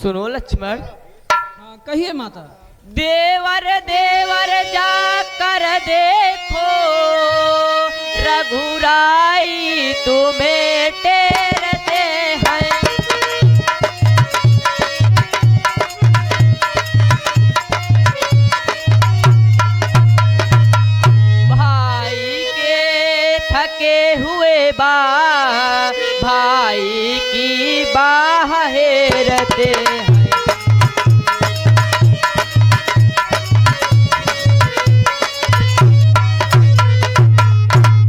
सुनो लक्ष्मण। हाँ, कहिए माता। देवर देवर जाकर देखो, रघुराई तुम्हें टेरते हैं। भाई के थके हुए भाई की बाह हेरते हैं।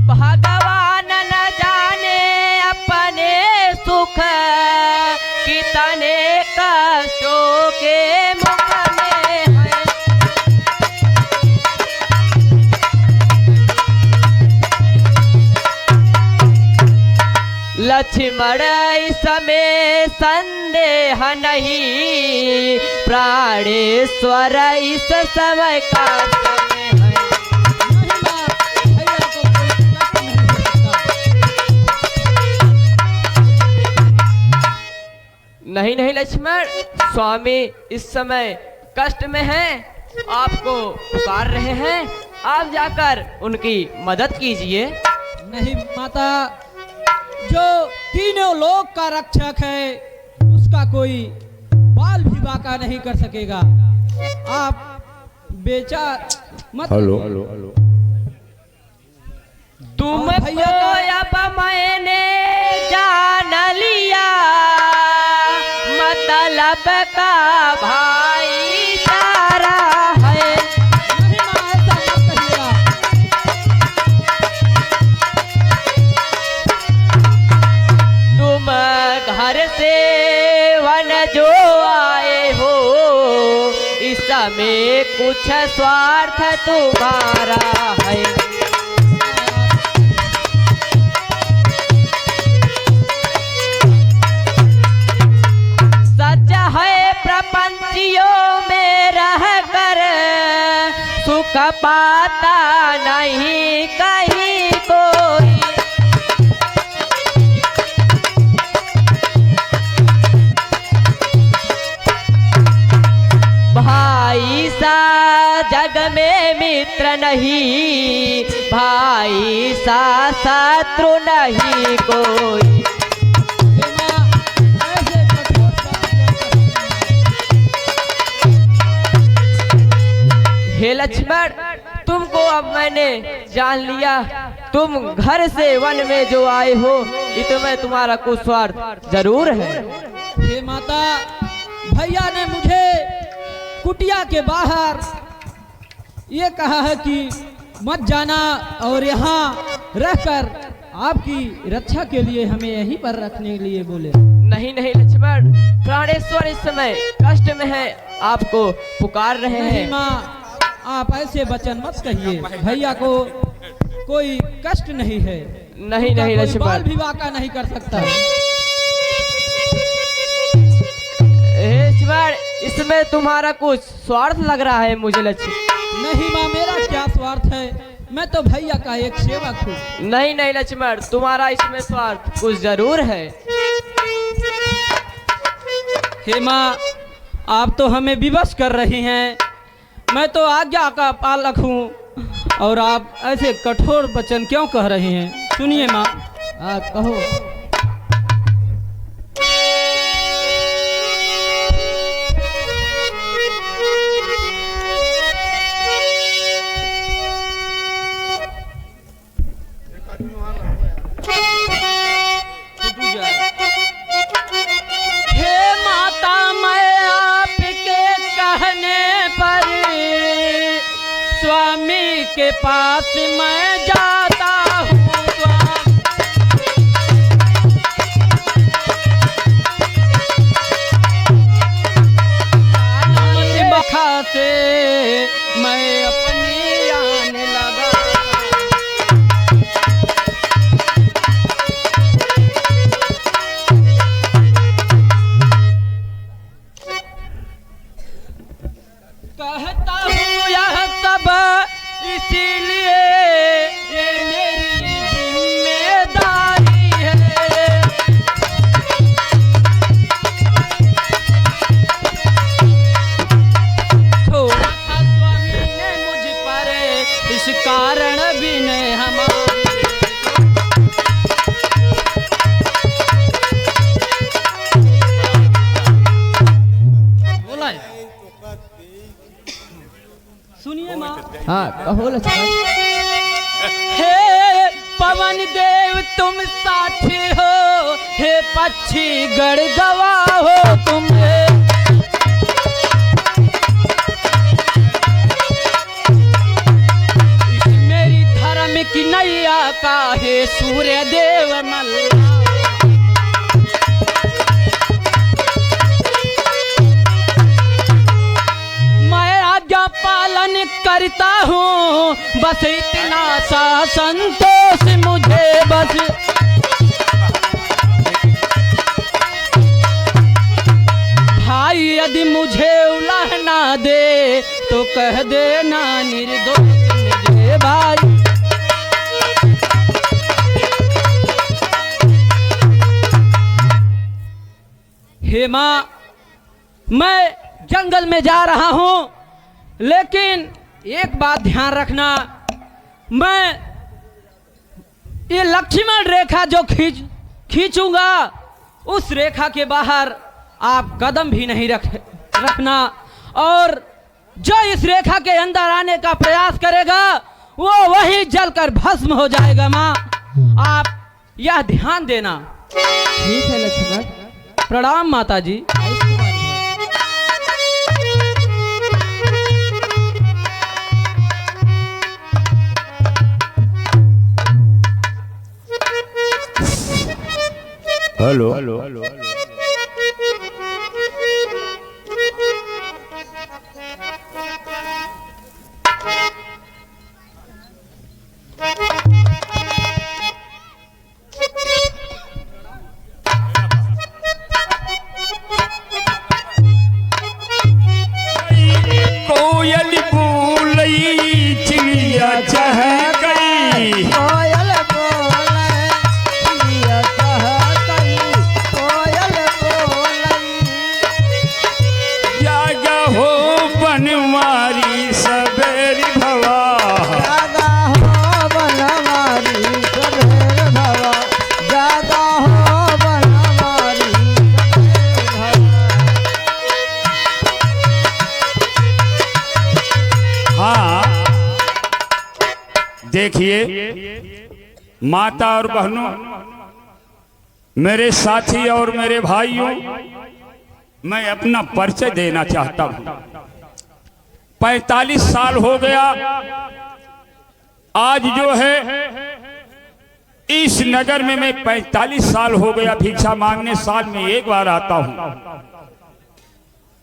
भगवान न जाने अपने सुख कितने कष्टों के मुख में है। लक्ष्मण इसमें संदेह नहीं, प्राणेश्वर इस समय का समय है। नहीं माँ, भैया को कोई कष्ट नहीं हो सकता। नहीं नहीं लक्ष्मण, स्वामी इस समय कष्ट में हैं, आपको पुकार रहे हैं, आप जाकर उनकी मदद कीजिए। नहीं माता, जो तीनों लोक का रक्षक है उसका कोई बाल भी बाका नहीं कर सकेगा। आप बेचा मत। हेलो तुमको अब मैंने जान लिया, मतलब का भाईचारा है। नहीं माँ, ऐसा मत कहिएगा। तुम घर से वन जो आए हो, इसमें कुछ स्वार्थ तुम्हारा है। सच है प्रपंचियों में रहकर सुख पाता नहीं कहीं कोई। भाई सा जग में मित्र नहीं, भाई सा शत्रु नहीं कोई। हे माँ, ऐसे कठोर शब्द हे लक्ष्मण, तुमको अब मैंने जान लिया, तुम घर से वन में जो आए हो, इसमें तुम्हारा कुछ स्वार्थ जरूर है। हे माता, भैया ने मुझे कुटिया के बाहर ये कहा है कि मत जाना, और यहाँ रहकर आपकी रक्षा के लिए हमें यहीं पर रखने के लिए बोले। नहीं नहीं लक्ष्मण, प्राणेश्वर इस समय कष्ट में है, आपको पुकार रहे नहीं हैं। माँ, आप ऐसे वचन मत कहिए, भैया को कोई कष्ट नहीं है। नहीं नहीं कोई लक्ष्मण, बाल भी बाका नहीं कर सकता। हे लक्ष्मण, इसमें तुम्हारा कुछ स्वार्थ लग रहा है मुझे लक्ष्मण। नहीं माँ, मेरा क्या स्वार्थ है, मैं तो भैया का एक सेवक हूँ। नहीं नहीं लक्ष्मण, तुम्हारा इसमें स्वार्थ कुछ जरूर है। हे माँ, आप तो हमें विवश कर रही हैं, मैं तो आज्ञा का पालक हूँ, और आप ऐसे कठोर वचन क्यों कह रहे हैं? सुनिए माँ। कहो। हे माता, मैं आपके कहने पर स्वामी के पास मैं जाता हूँ। बखा से मैं अपनी आने लगा। कहता हूँ यह सब इसीलिए कहो लक्ष्मण। हे पवन देव तुम साथी हो, हे पक्षी गढ़ गवाह हो तुम। मेरी धर्म की नैया का हे सूर्य देव मल्ला। मैं आज्ञा पालन करता हूँ, बस इतना सा संतोष मुझे बस। भाई यदि मुझे उलाहना दे तो कह देना निर्दोष मुझे भाई। हे माँ, मैं जंगल में जा रहा हूँ, लेकिन एक बात ध्यान रखना, मैं ये लक्ष्मण रेखा जो खींचूंगा उस रेखा के बाहर आप कदम भी नहीं रखना, और जो इस रेखा के अंदर आने का प्रयास करेगा वो वहीं जलकर भस्म हो जाएगा। माँ, आप यह ध्यान देना। ठीक है लक्ष्मण। प्रणाम माता जी। हेलो। कोयल बोलई चिड़िया चह गई, कोयल बोले चिड़िया चहकई, कोयल बोलई। जागा हो बनवारी सबेरी भवा, जागा हो बनवारी सबेर भवा, जागा हो बनवारी सबेर भवा। हाँ देखिए माता और बहनों, मेरे साथी और मेरे भाइयों, मैं अपना परिचय देना चाहता हूं। 45 साल हो गया आज जो है इस नगर में, मैं 45 साल हो गया भिक्षा मांगने साल में एक बार आता हूं,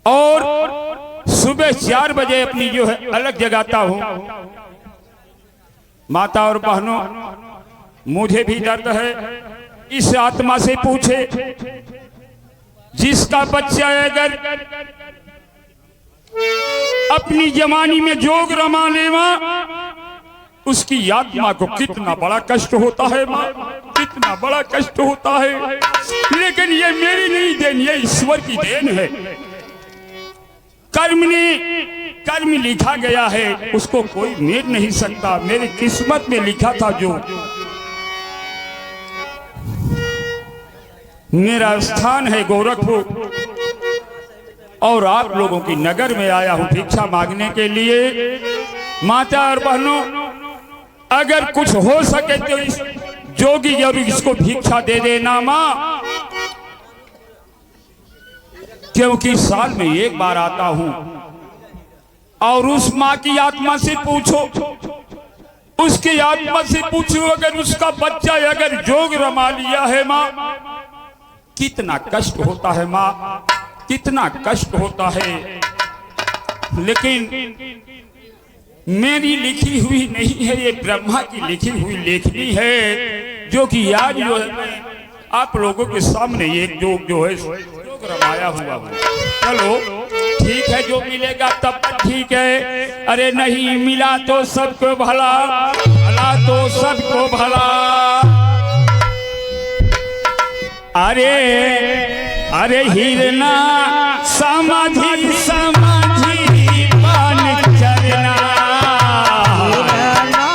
और सुबह 4 बजे अपनी जो है अलग जगाता हूं। माता और बहनों, मुझे भी दर्द है, इस आत्मा से पूछे जिसका बच्चा अगर अपनी जवानी में जोग रमा लेवा, उसकी आत्मा को कितना बड़ा कष्ट होता है माँ, कितना बड़ा कष्ट होता है। लेकिन ये मेरी नहीं देन, ये ईश्वर की देन है। कर्म लिखा गया है, उसको कोई मेर नहीं सकता। मेरी किस्मत में लिखा था जो, मेरा स्थान है गोरखपुर, और आप लोगों की नगर में आया हूं भिक्षा मांगने के लिए। माता और बहनों, अगर कुछ हो सके तो इस जोगी जरूर इसको भिक्षा दे देना माँ, क्योंकि साल में एक बार आता हूं। और उस माँ की आत्मा से पूछो, उसकी आत्मा से पूछो, अगर उसका बच्चा अगर जोग रमा लिया है माँ, कितना कष्ट होता है माँ, कितना कष्ट होता है। लेकिन मेरी लिखी हुई नहीं है, ये ब्रह्मा की लिखी हुई लेखनी है, जो कि आज जो है आप लोगों के सामने ये जोग जो है जोग रमाया हुआ है। चलो ठीक है, जो मिलेगा तब ठीक है, अरे नहीं मिला तो सबको भला, भला तो सबको भला। अरे अरे हिरना समाधि समाधि बन चलना, हिरना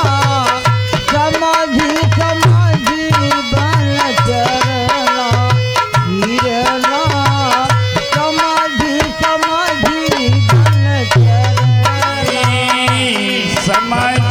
समाधि समाधि बन चलना, हिरना समाधि समाधि बन चलना। समाधि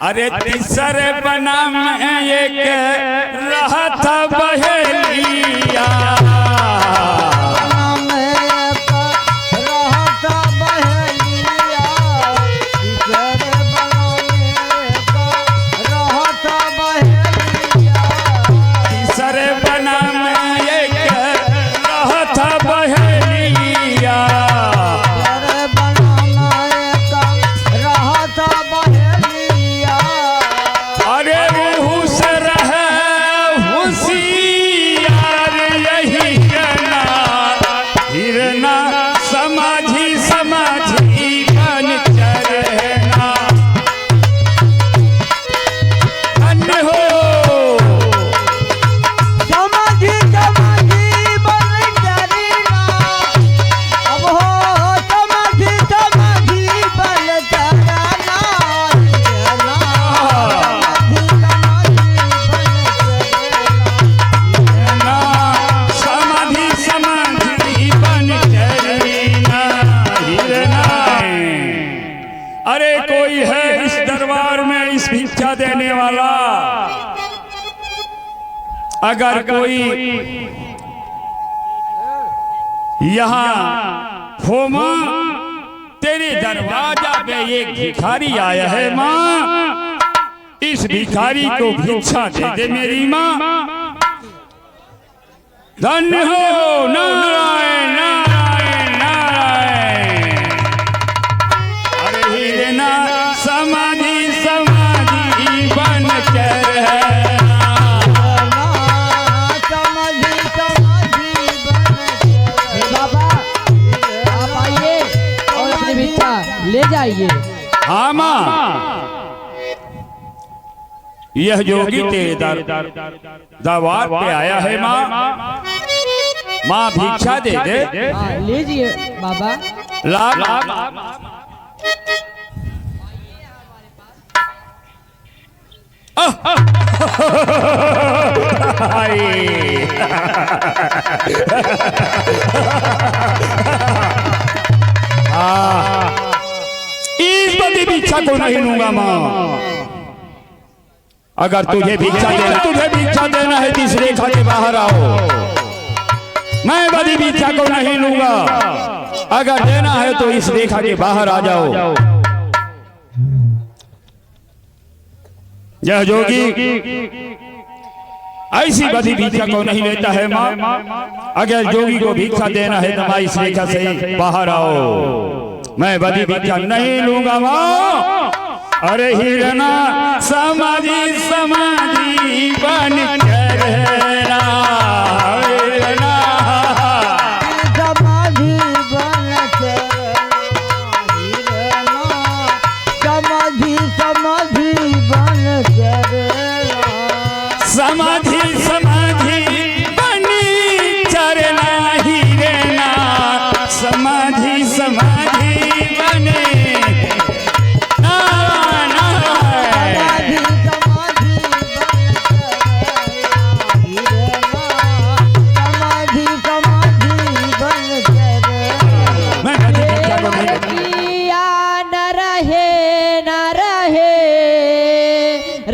अरे तीसरे बना में एक रहा था बहेलिया, तीसरे बना में एक रहा था बहेलिया, अरे रूह से रहे होशियार यही कहना, हिरना समाधि समाधि बन चरना, अन्य हो समाधि समाधि बन चरना, हिरना। अरे कोई है इस दरबार में इस भिक्षा देने वाला, अगर कोई यहाँ हो माँ तेरे दरवाजा पे एक भिखारी आया है माँ, इस भिखारी को भिक्षा दे दे मेरी माँ। धन्य हो नारायण नारायण नारायण, अरे हिरना समाधि समाधि बन चरना, बाबा आप आइए और अपनी भिक्षा ले जाइए। हाँ माँ, यह जोगी तेरे दरबार पे आया है माँ, माँ भिक्षा दे दे। हाँ, लीजिए बाबा। ला इस बड़ी भिक्षा को नहीं लूंगा माँ, अगर तुझे भिक्षा देना है इस रेखा के बाहर आओ, मैं बड़ी भिक्षा को नहीं लूंगा, अगर देना है तो इस रेखा के बाहर आ जाओ। यह जोगी ऐसी बड़ी भिक्षा को नहीं लेता है माँ, अगर जोगी को भिक्षा देना है तो इस रेखा से बाहर आओ, मैं बड़ी भिक्षा नहीं लूंगा माँ। अरे हिरना समाधि समाधि बन चरना, हिरना समाधि बन समाधि समाधि बन समाधि समाधि बनी चरना, हिरना समाधि समाधि बने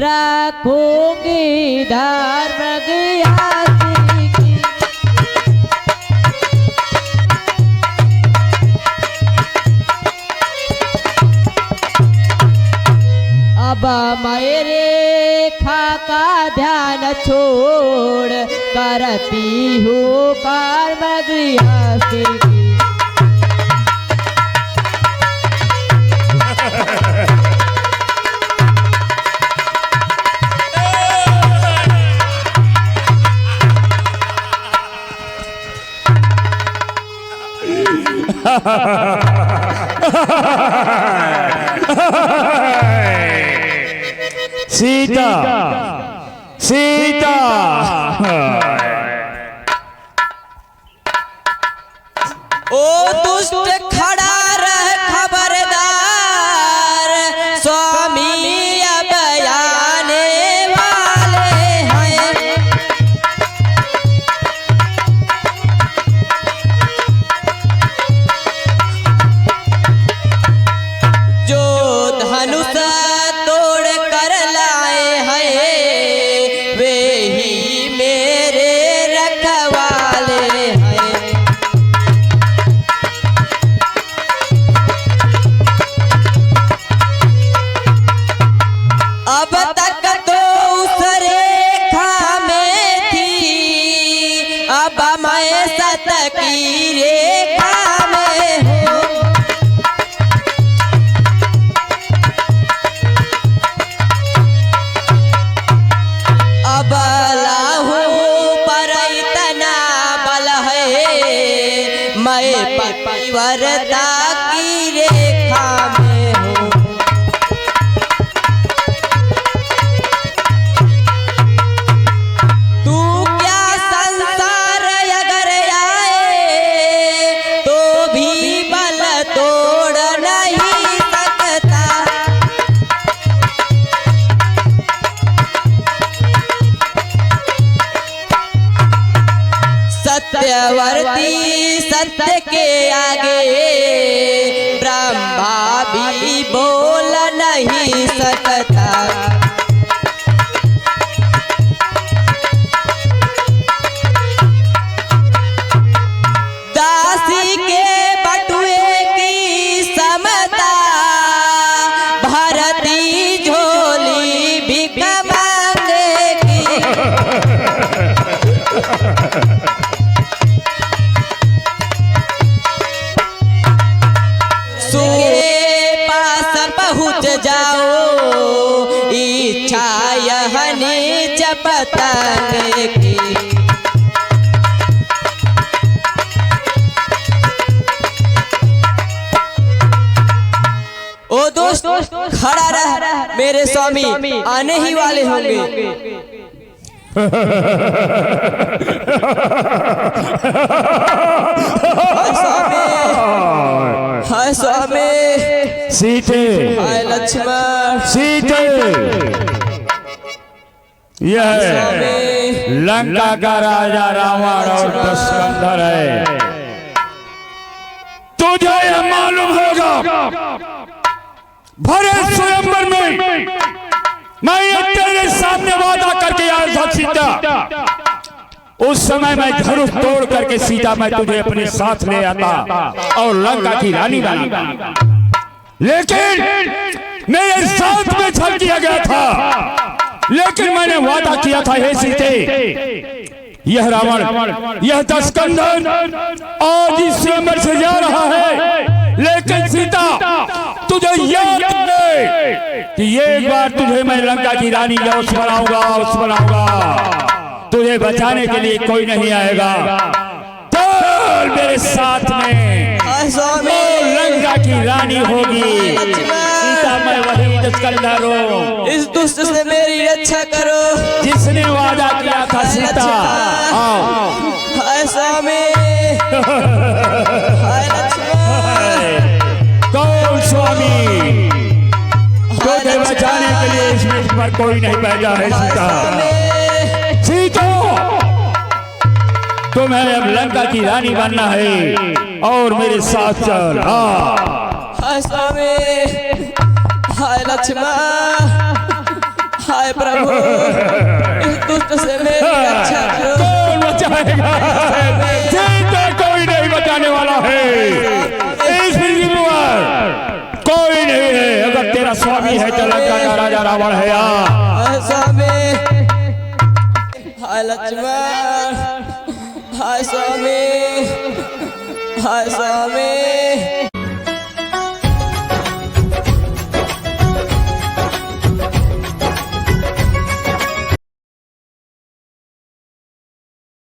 रखूंगी धर्म ज्ञाति की, अब मेरे खा का ध्यान छोड़ करती हूँ कर्म गृहस्थी की। सीता सीता ओ दुष्ट खड़ा रह खबरदार, स्वामी अब आने वाले हैं। जो धनुष तोड़ कर सत्य के आगे ब्रह्मा भी बोल नहीं सकता। दासी के बटुए की समता भारती झोली भिख मांगेगी। के पास पहुँच जाओ इच्छा यह नीच बताने की। ओ दोस्त खड़ा रह, मेरे स्वामी आने ही वाले होंगे। हाय स्वामी, सीते, हाय लक्ष्मण, सीते, यह लंका का राजा रावण और दशकंधर है। तुझे यह मालूम होगा भरे स्वयंवर में मैं तेरे सामने वादा करके आया था सीता। उस समय मैं धनुष तोड़ करके सीता मैं तुझे अपने साथ ले आता और लंका की रानी बना, लेकिन मेरे साथ में छल किया गया था। लेकिन मैंने वादा किया था, हे सीते, यह रावण, यह दशकंधर आज इस स्वयंवर से जा रहा है, लेकिन सीता तुझे याद है कि एक बार तुझे मैं लंका की रानी उस बनाऊंगा। तुझे बचाने के लिए कोई नहीं आएगा। चल मेरे साथ में, लंका की रानी होगी सीता, मैं वही दशकंधर हूँ। इस दुष्ट से मेरी रक्षा करो जिसने वादा किया था सीता। आओ। हाय स्वामी, हाय लक्ष्मण। कौन स्वामी? तुझे बचाने के लिए इस विश्व पर कोई नहीं पैदा है सीता। सीता, तुम्हें अब लंका की रानी बनना है और मेरे साथ चल। हाय स्वामी, हाय लक्ष्मण, हाय प्रभु, इस दुष्ट से मेरी रक्षा करो। कौन बचाएगा? सीता कोई नहीं बचाने वाला है इस पृथ्वी पर, कोई नहीं है। अगर तेरा स्वामी है तो लंका का राजा रावण है। हाय स्वामी, हाय लक्ष्मण, हाय स्वामी, हाय स्वामी,